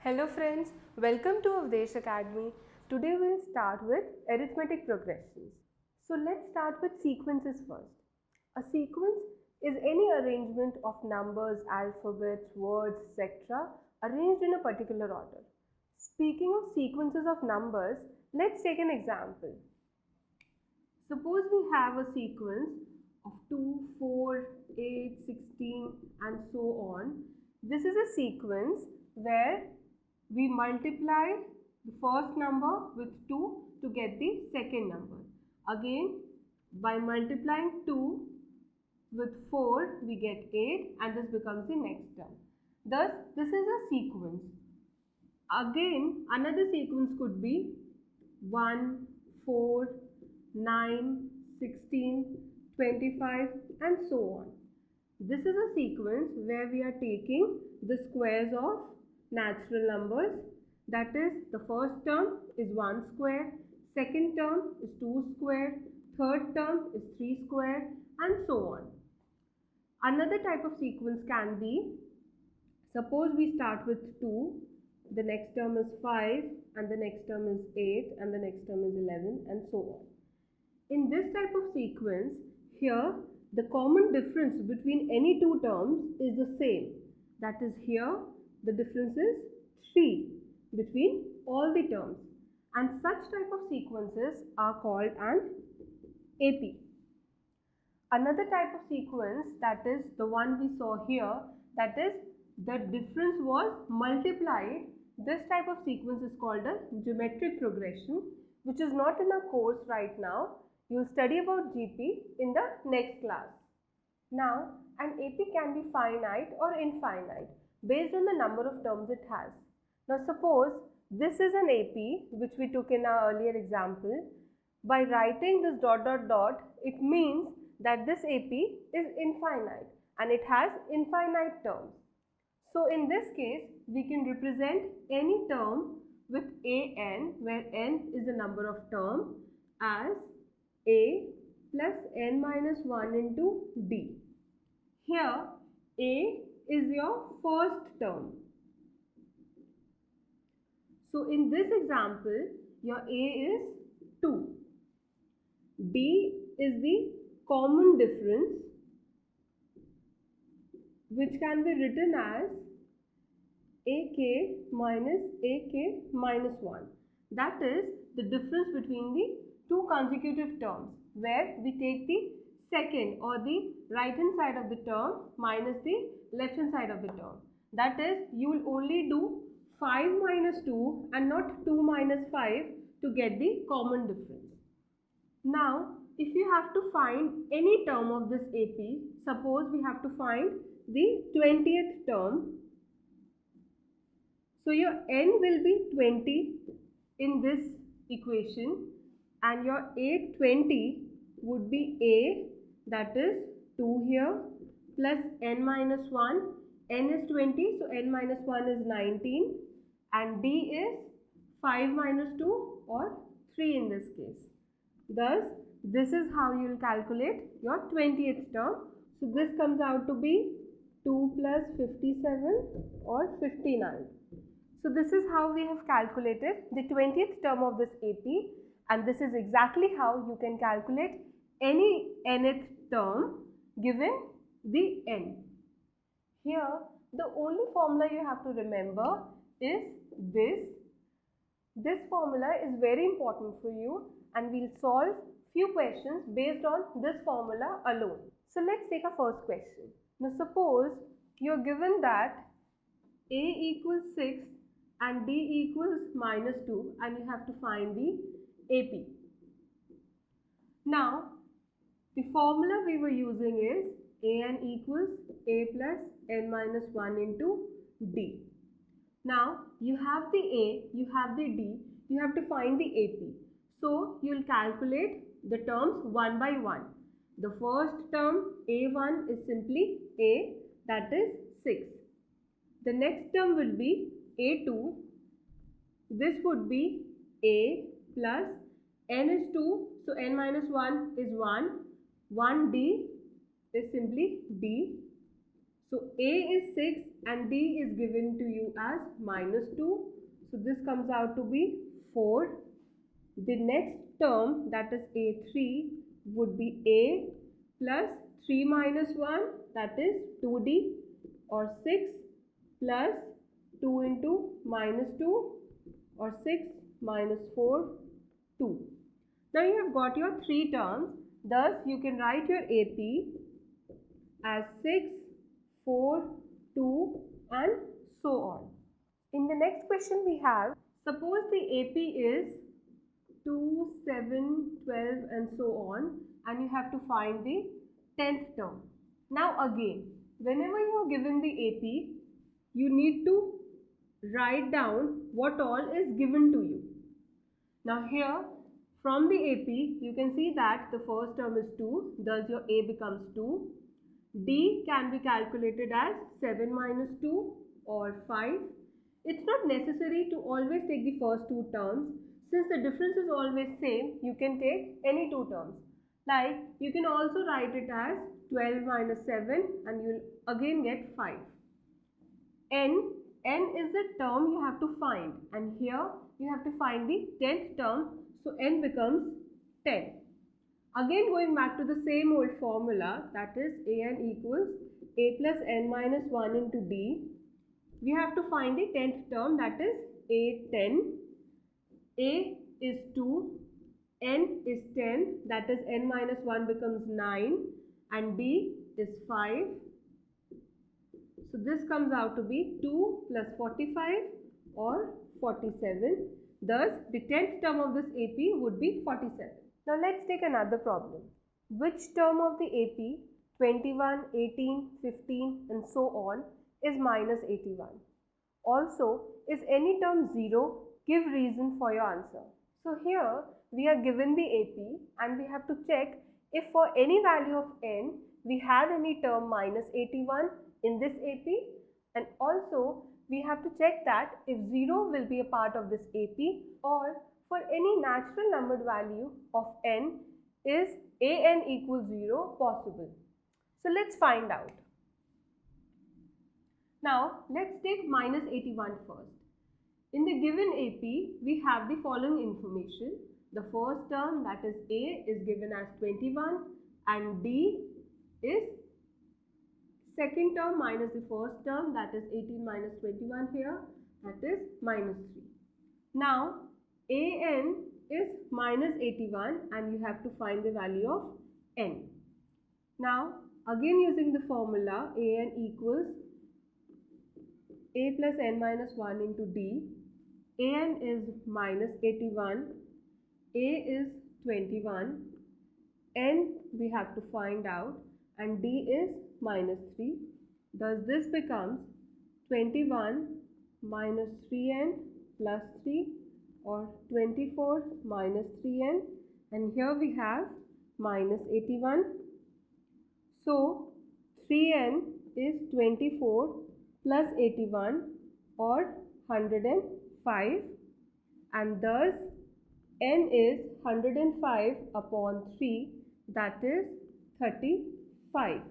Hello friends, welcome to Avdesh Academy. Today we'll start with arithmetic progressions. So let's start with sequences first. A sequence is any arrangement of numbers, alphabets, words, etc. arranged in a particular order. Speaking of sequences of numbers, let's take an example. Suppose we have a sequence of 2, 4, 8, 16 and so on. This is a sequence where we multiply the first number with 2 to get the second number. Again, by multiplying 2 with 4, we get 8 and this becomes the next term. Thus, this is a sequence. Again, another sequence could be 1, 4, 9, 16, 25 and so on. This is a sequence where we are taking the squares of natural numbers. That is, the first term is 1 square, second term is 2 square, third term is 3 square and so on. Another type of sequence can be, suppose we start with 2, the next term is 5 and the next term is 8 and the next term is 11 and so on. In this type of sequence, here the common difference between any two terms is the same. That is, here the difference is 3 between all the terms, and such type of sequences are called an AP. Another type of sequence, that is the one we saw here, that is the difference was multiplied. This type of sequence is called a geometric progression, which is not in our course right now. You will study about GP in the next class. Now, an AP can be finite or infinite based on the number of terms it has. Now, suppose this is an AP which we took in our earlier example. By writing this dot dot dot, it means that this AP is infinite and it has infinite terms. So, in this case, we can represent any term with an, where n is the number of terms, as a plus n minus 1 into d. Here, a is your first term. So, in this example, your a is 2. D is the common difference, which can be written as ak minus 1. That is the difference between the two consecutive terms, where we take the second or the right hand side of the term minus the left hand side of the term. That is, you will only do 5 minus 2 and not 2 minus 5 to get the common difference. Now, if you have to find any term of this AP, suppose we have to find the 20th term. So, your n will be 20 in this equation and your A20 would be A, that is 2 here, plus n minus 1, n is 20, so n minus 1 is 19 and D is 5 minus 2 or 3 in this case. Thus, this is how you will calculate your 20th term. So, this comes out to be 2 plus 57 or 59. So, this is how we have calculated the 20th term of this AP, and this is exactly how you can calculate any nth term given the n. Here, the only formula you have to remember is this. This formula is very important for you and we will solve few questions based on this formula alone. So, let's take a first question. Now, suppose you are given that A equals 6 and D equals minus 2 and you have to find the AP. Now, the formula we were using is an equals a plus n minus 1 into d. Now, you have the a, you have the d, you have to find the AP. So, you will calculate the terms one by one. The first term a1 is simply a, that is 6. The next term will be a2. This would be a plus n is 2, so n minus 1 is 1. 1d is simply d. So A is 6 and D is given to you as -2. So this comes out to be 4. The next term, that is A3, would be A plus 3 minus 1, that is 2D, or 6 plus 2 into -2, or 6 minus 4, 2. Now you have got your 3 terms. Thus you can write your AP as 6, 4, 2 and so on. In the next question we have, suppose the AP is 2, 7, 12 and so on, and you have to find the 10th term. Now again, whenever you are given the AP, you need to write down what all is given to you. Now here, from the AP, you can see that the first term is 2, thus your A becomes 2. D can be calculated as 7 minus 2 or 5. It's not necessary to always take the first 2 terms. Since the difference is always same, you can take any 2 terms. Like, you can also write it as 12 minus 7 and you will again get 5. N is the term you have to find, and here you have to find the 10th term, so N becomes 10. Again going back to the same old formula, that is An equals A plus N minus 1 into D. We have to find the 10th term, that is A10. A is 2, N is 10, that is N minus 1 becomes 9 and D is 5. So this comes out to be 2 plus 45 or 47. Thus the 10th term of this AP would be 47. Now let's take another problem. Which term of the AP 21, 18, 15 and so on is minus 81? Also, is any term 0? Give reason for your answer. So here we are given the AP and we have to check if for any value of n we have any term minus 81 in this AP, and also we have to check that if 0 will be a part of this AP, or for any natural numbered value of n is An equals 0 possible. So let's find out. Now let's take minus 81 first. In the given AP, we have the following information. The first term, that is A, is given as 21 and D is second term minus the first term, that is 18 minus 21 here, that is minus 3. Now An is minus 81 and you have to find the value of n. Now again using the formula, An equals A plus N minus 1 into D. An is minus 81, A is 21, N we have to find out, and D is minus 3. Thus this becomes 21 minus 3n plus 3, or 24 minus 3n, and here we have minus 81. So 3n is 24 plus 81 or 105, and thus n is 105 upon 3, that is 35.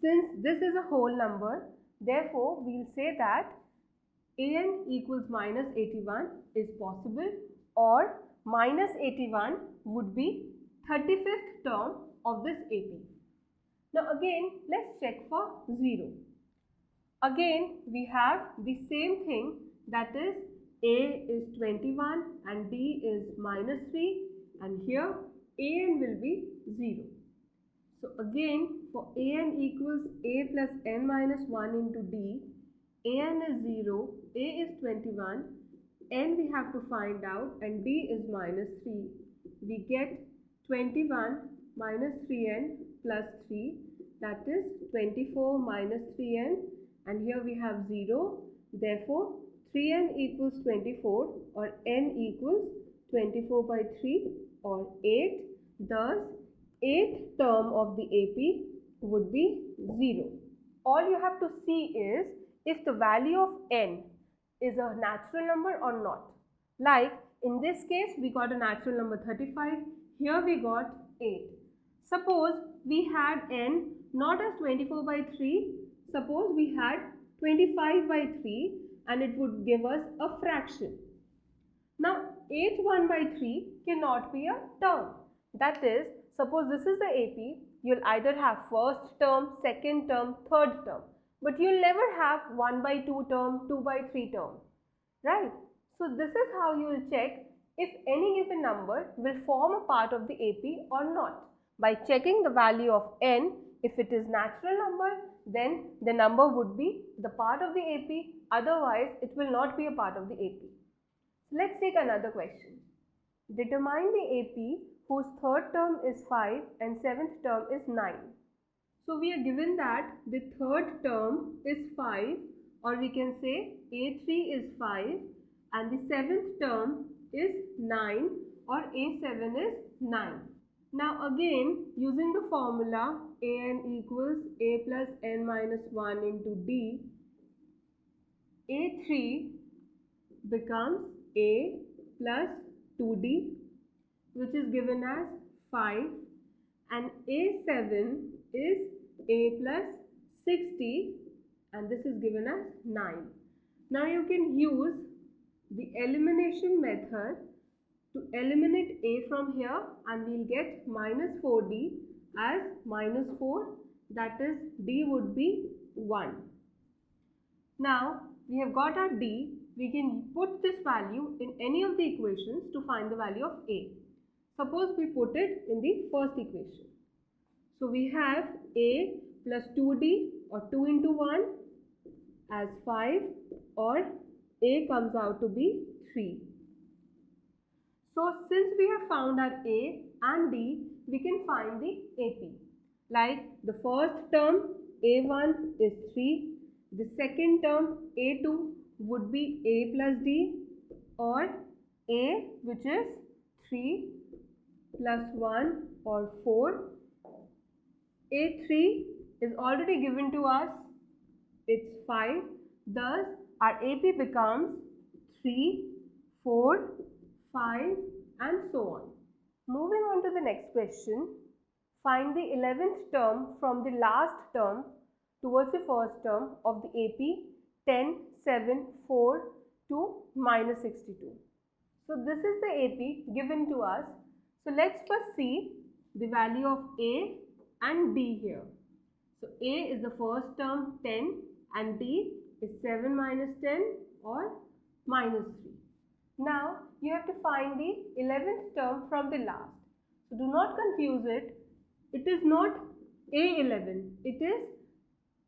Since this is a whole number, therefore we will say that An equals minus 81 is possible, or minus 81 would be 35th term of this AP. Now again let's check for 0. Again we have the same thing, that is A is 21 and D is minus 3, and here An will be 0. So again for An equals A plus N minus 1 into D, An is 0, A is 21, N we have to find out, and D is minus 3. We get 21 minus 3n plus 3, that is 24 minus 3n, and here we have 0. Therefore 3n equals 24, or n equals 24 by 3 or 8. Thus 8th term of the AP would be 0. All you have to see is if the value of n is a natural number or not. Like in this case we got a natural number 35, here we got 8. Suppose we had n not as 24 by 3. Suppose we had 25 by 3 and it would give us a fraction. Now 8th 1 by 3 cannot be a term. That is, suppose this is the AP, you'll either have first term, second term, third term. But you'll never have 1 by 2 term, 2 by 3 term. Right? So this is how you will check if any given number will form a part of the AP or not. By checking the value of n, if it is natural number, then the number would be the part of the AP, otherwise it will not be a part of the AP. Let's take another question. Determine the AP whose third term is 5 and seventh term is 9. So we are given that the third term is 5, or we can say A3 is 5 and the seventh term is 9, or A7 is 9. Now again, using the formula an equals a plus n minus 1 into d, A3 becomes a plus 2d, which is given as 5, and A7 is a plus 60, and this is given as 9. Now you can use the elimination method to eliminate a from here, and we'll get minus 4d as minus 4, that is d would be 1. Now we have got our d. We can put this value in any of the equations to find the value of a. Suppose we put it in the first equation. So we have a plus 2d, or 2 into 1 as 5, or a comes out to be 3. So since we have found our a and d, we can find the AP. Like the first term a1 is 3, the second term a2 would be a plus d, or a, which is 3 plus 1 or 4. A3 is already given to us, it's 5. Thus our AP becomes 3, 4, 5 and so on. Moving on to the next question. Find the 11th term from the last term towards the first term of the AP 10, 7, 4 to minus 62. So this is the AP given to us. So let's first see the value of A and D here. So A is the first term 10 and D is 7 minus 10 or minus 3. Now you have to find the 11th term from the last. So do not confuse it. It is not A11. It is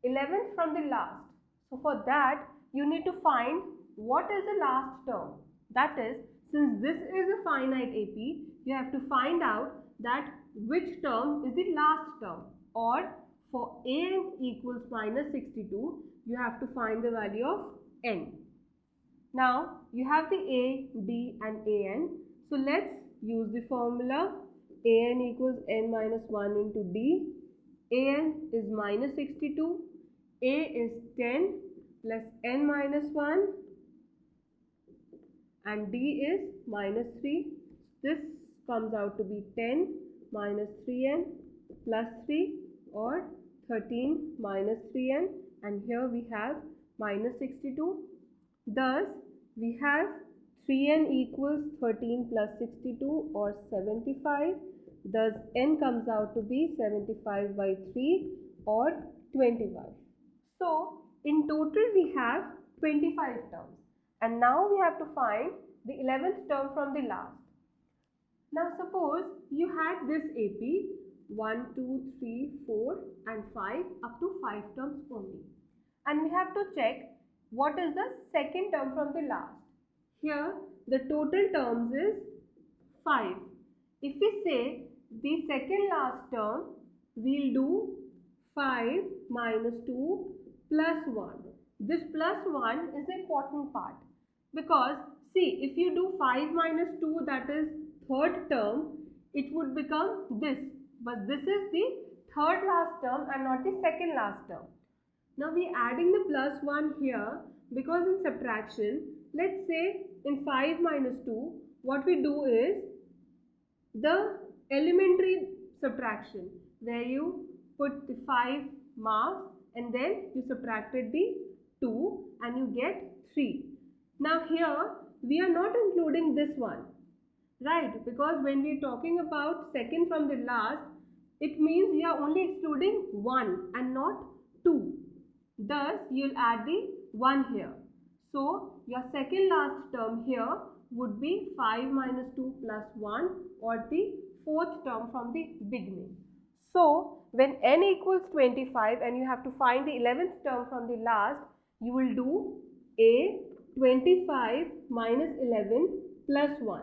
11th from the last. So for that you need to find what is the last term. That is, since this is a finite AP, you have to find out that which term is the last term, or for n equals minus 62, you have to find the value of n. Now you have the a, d and an. So let's use the formula an equals n minus 1 into d. An is minus 62, a is 10 plus n minus 1 and d is minus 3. This comes out to be 10 minus 3n plus 3 or 13 minus 3n, and here we have minus 62. Thus we have 3n equals 13 plus 62 or 75. Thus n comes out to be 75 by 3 or 25. So in total we have 25 terms, and now we have to find the 11th term from the last. Now suppose you had this AP 1, 2, 3, 4 and 5 up to 5 terms only, and we have to check what is the second term from the last. Here the total terms is 5. If we say the second last term, we'll do 5 minus 2 plus 1. This plus 1 is the important part, because see, if you do 5 minus 2, that is third term, it would become this, but this is the third last term and not the second last term. Now we are adding the plus 1 here because in subtraction, let's say in 5 minus 2, what we do is the elementary subtraction, where you put the 5 marks and then you subtracted the 2 and you get 3. Now here we are not including this one, right? Because when we are talking about second from the last, it means we are only excluding 1 and not 2. Thus, you'll add the 1 here. So, your second last term here would be 5 minus 2 plus 1, or the fourth term from the beginning. So, when n equals 25 and you have to find the 11th term from the last, you will do a 25 minus 11 plus 1.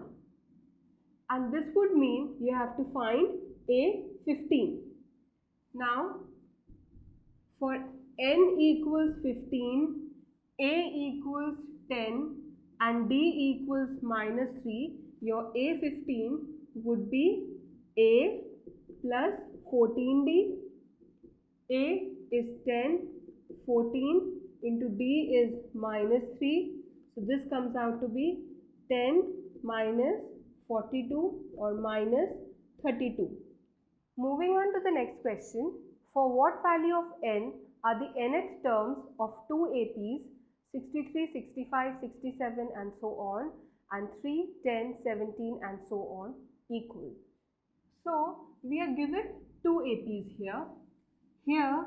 And this would mean you have to find a 15. Now, for n equals 15, a equals 10 and d equals minus 3, your a15 would be a plus 14d. A is 10, 14 into d is minus 3. So this comes out to be 10 minus 42 or minus 32. Moving on to the next question. For what value of n are the nth terms of two APs 63, 65, 67 and so on, and 3, 10, 17 and so on equal? So we are given two APs here. Here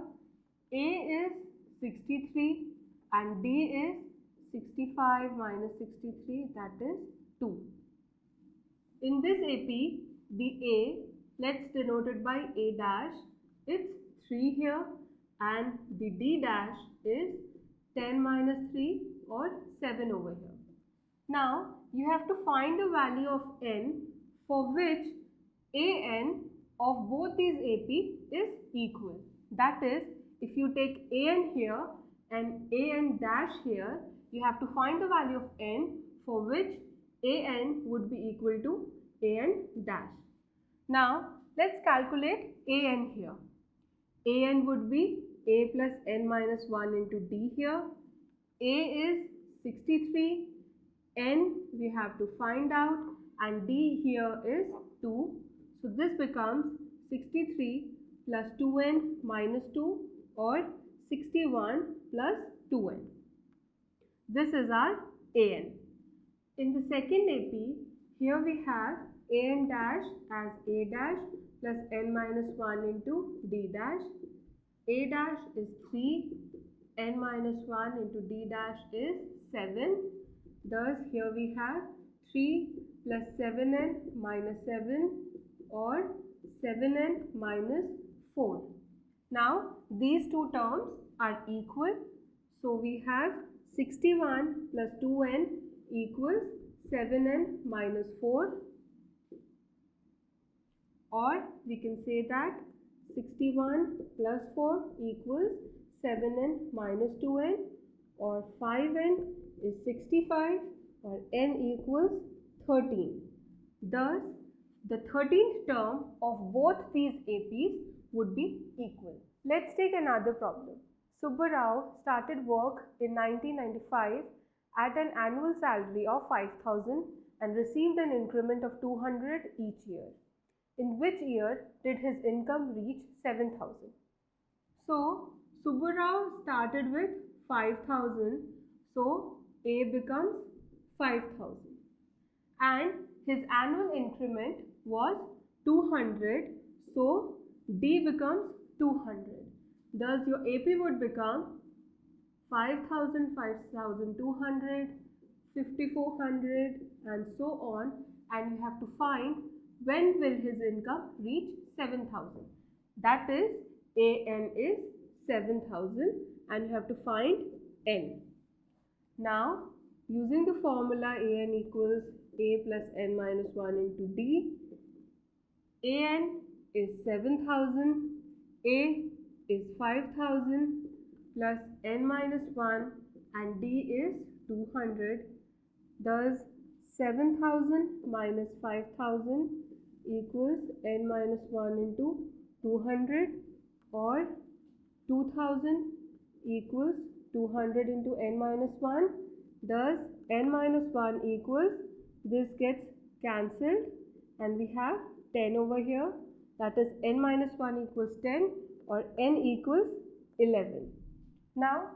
A is 63 and D is 65 minus 63, that is 2. In this AP, the A, let's denote it by A dash, it's 3 here, and the D dash is 10 minus 3 or 7 over here. Now, you have to find the value of n for which an of both these AP is equal. That is, if you take an here and an dash here, you have to find the value of n for which an would be equal to an dash. Now, let's calculate an here. An would be a plus n minus 1 into d here. A is 63, n we have to find out, and d here is 2. So this becomes 63 plus 2n minus 2 or 61 plus 2n. This is our an. In the second AP, here we have an dash as a dash plus n minus 1 into d dash. A dash is 3, n minus 1 into d dash is 7. Thus, here we have 3 plus 7n minus 7 or 7n minus 4. Now, these two terms are equal. So, we have 61 plus 2n equals 7n minus 4, or we can say that 61 plus 4 equals 7n minus 2n, or 5n is 65, or n equals 13. Thus, the 13th term of both these APs would be equal. Let's take another problem. Subba Rao started work in 1995 at an annual salary of 5,000 and received an increment of 200 each year. In which year did his income reach 7,000? So, Subba Rao started with 5,000, so A becomes 5,000, and his annual increment was 200, so D becomes 200. Thus, your AP would become 5,000, 5,200, 5,400 and so on, and you have to find when will his income reach 7,000. That is, an is 7,000 and you have to find n. Now, using the formula an equals a plus n minus 1 into d, an is 7,000, a is 5,000 plus n minus 1 and d is 200. Thus, 7,000 minus 5,000 equals n minus 1 into 200, or 2,000 equals 200 into n minus 1. Thus, n minus 1 equals, this gets cancelled and we have 10 over here. That is, n minus 1 equals 10 or n equals 11. Now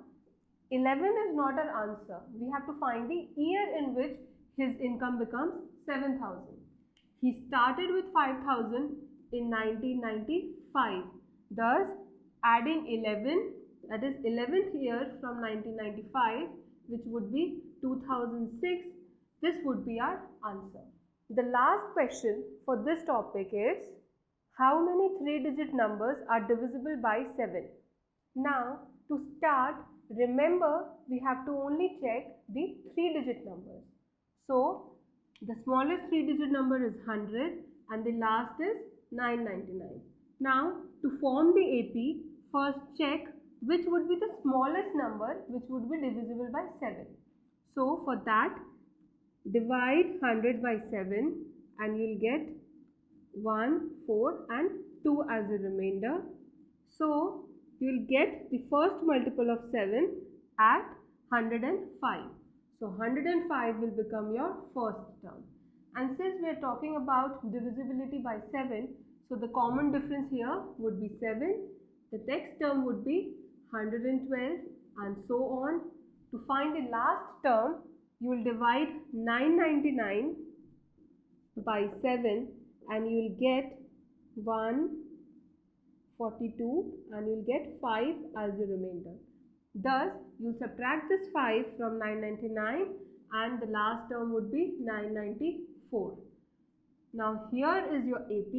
11 is not our answer. We have to find the year in which his income becomes 7,000. He started with 5,000 in 1995. Thus, adding 11, that is 11th year from 1995, which would be 2006, this would be our answer. The last question for this topic is, how many 3-digit numbers are divisible by 7? Now, to start, remember we have to only check the 3-digit numbers. So, the smallest 3-digit number is 100 and the last is 999. Now, to form the AP, first check which would be the smallest number which would be divisible by 7. So, for that, divide 100 by 7 and you'll get 1, 4 and 2 as a remainder. So, you'll get the first multiple of 7 at 105. So, 105 will become your first term. And since we are talking about divisibility by 7, so the common difference here would be 7. The next term would be 112 and so on. To find the last term, you will divide 999 by 7 and you will get 142 and you will get 5 as the remainder. Thus, you subtract this 5 from 999 and the last term would be 994. Now, here is your AP.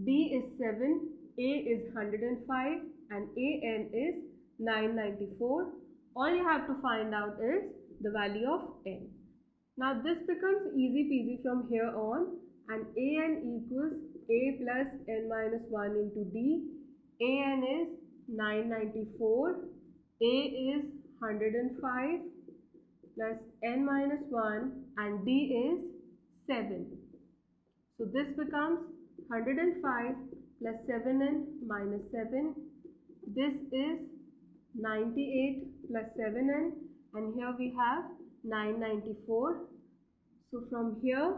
D is 7, A is 105 and AN is 994. All you have to find out is the value of N. Now, this becomes easy peasy from here on, and AN equals A plus N minus 1 into D. AN is 994, A is 105 plus N minus 1 and D is 7. So this becomes 105 plus 7N minus 7. This is 98 plus 7N and here we have 994. So from here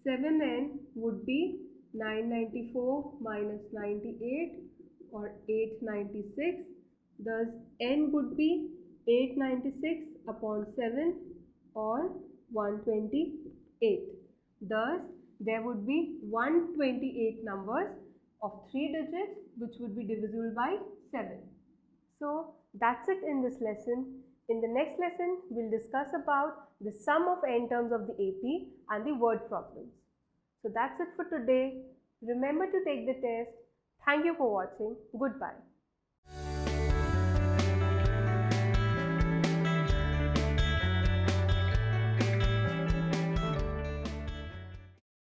7N would be 994 minus 98 or 896. Thus N would be 896 upon 7 or 128. Thus there would be 128 numbers of 3 digits which would be divisible by 7. So that's it in this lesson. In the next lesson, we'll discuss about the sum of n terms of the AP and the word problems. So that's it for today. Remember to take the test. Thank you for watching. Goodbye.